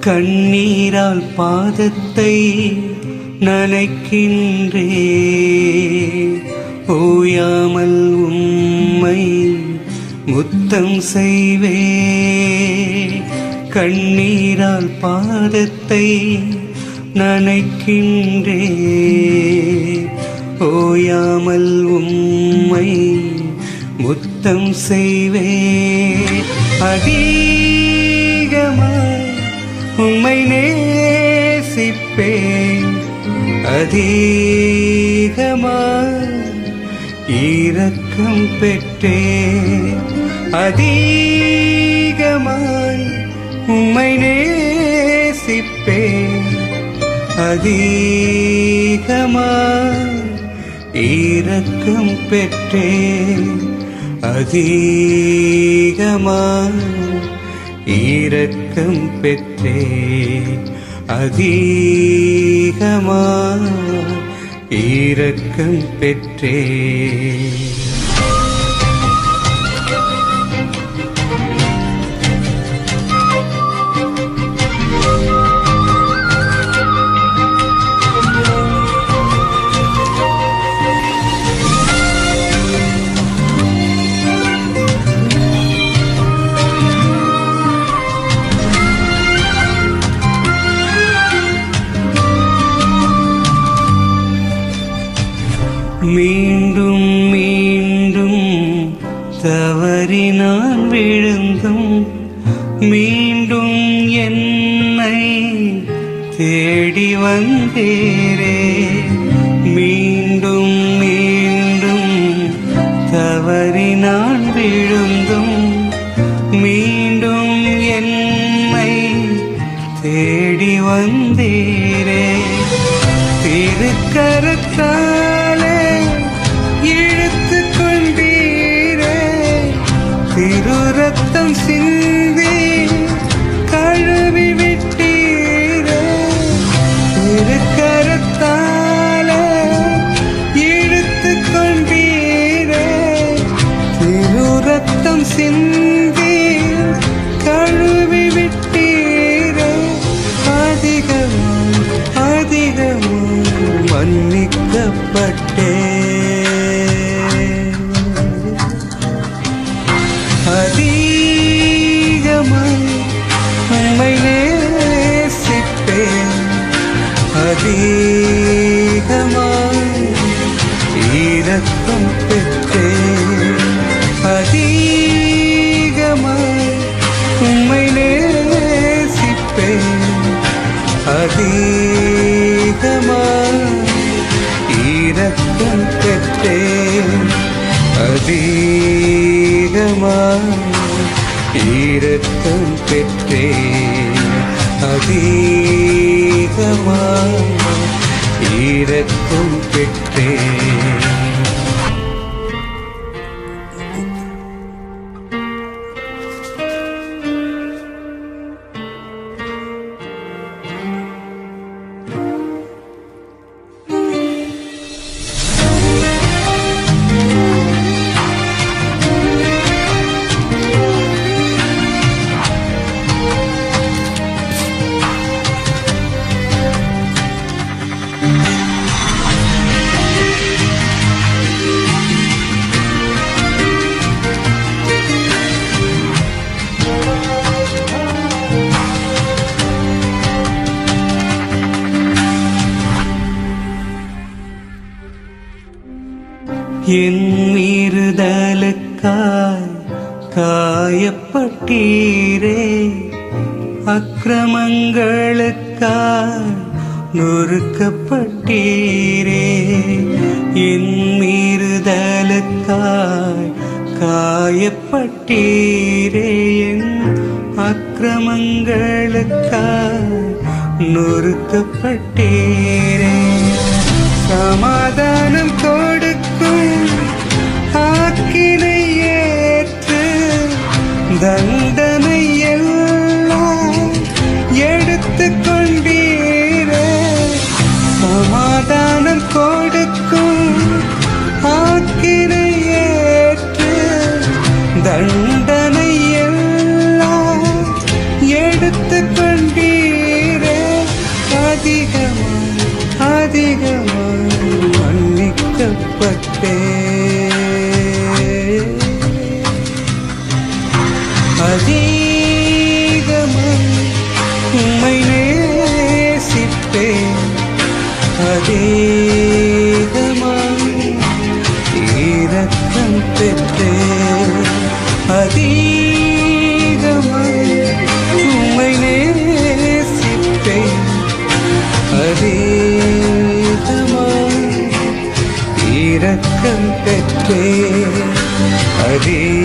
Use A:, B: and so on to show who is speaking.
A: கண்ணீரால் பாதத்தை நனைக்கின்றே, ஓயாமல் உம்மை முத்தம் செய்வே. கண்ணீரால் பாதத்தை நனைக்கின்றே, ஓயாமல் உம்மை முத்தம் செய்வே. அதிகமாய் உம்மை நேசிப்பேன், அதிகமாய் இரக்கம் பெற்றேன். அதிகமாய் உம்மை நேசிப்பேன், அதிகமாய் இரக்கம் பெற்றேன். அதிகமாய் இரக்கம் பெற்றே, அதிகமாய் இரக்கம் பெற்றே. மீண்டும் மீண்டும் தவறி நான் விழுந்தும் மீண்டும் என்னை தேடி வந்தேரே. மீண்டும் மீண்டும் தவறி நான் விழுந்தும் மீண்டும் என்னை தேடி வந்தேரே. திருக்கரத்தாலே இழுத்து கொண்டீரே, திரு ரத்தம் சிந்தி கழுவி விட்டீரே. திருக்கரத்தாலே இழுத்து கொண்டீரே, திரு ரத்தம் சிந்தி கழுவி விட்டீரே. அதிகமாய் அதிகமாய் மன்னிக்கப்பட்டே, அதிகமாய் உம்மை நேசிப்பேன், அதிகமாய் இரக்கம் பெற்றேன். அதிகமாய் உம்மை நேசிப்பேன், அதிகமாய் இரக்கம் பெற்றேன். அதிகமாய் இரக்கம் பெற்றேன், அதிகமாய் இரக்கம் பெற்றேன். என் மீறுதலுக்காய் காயப்பட்டீரே, அக்கிரமங்களுக்காய் நொறுக்கப்பட்டீரே. என் மீறுதலுக்காய் காயப்பட்டீரே, என் அக்கிரமங்களுக்காய் நொறுக்கப்பட்டீரே. சமாதானம் கொடுக்கும் ஆக்கினை ஏற்று தண்டனை எல்லாம் எடுத்து கொண்டீரே. சமாதானம் கொடுக்கும் ஆக்கினை ஏற்று தண்டனை எல்லாம் எடுத்து கொண்டீரே. அதிகமாய் அதிகமாய் மன்னிக்கப்பட்டே. அதிகமாய் உம்மை நேசிப்பேன். அதிகமாய் இரக்கம் பெற்றேன். அதிகமாய் உம்மை நேசிப்பேன். அதிகமாய் இரக்கம் பெற்றேன். அதிகமாய்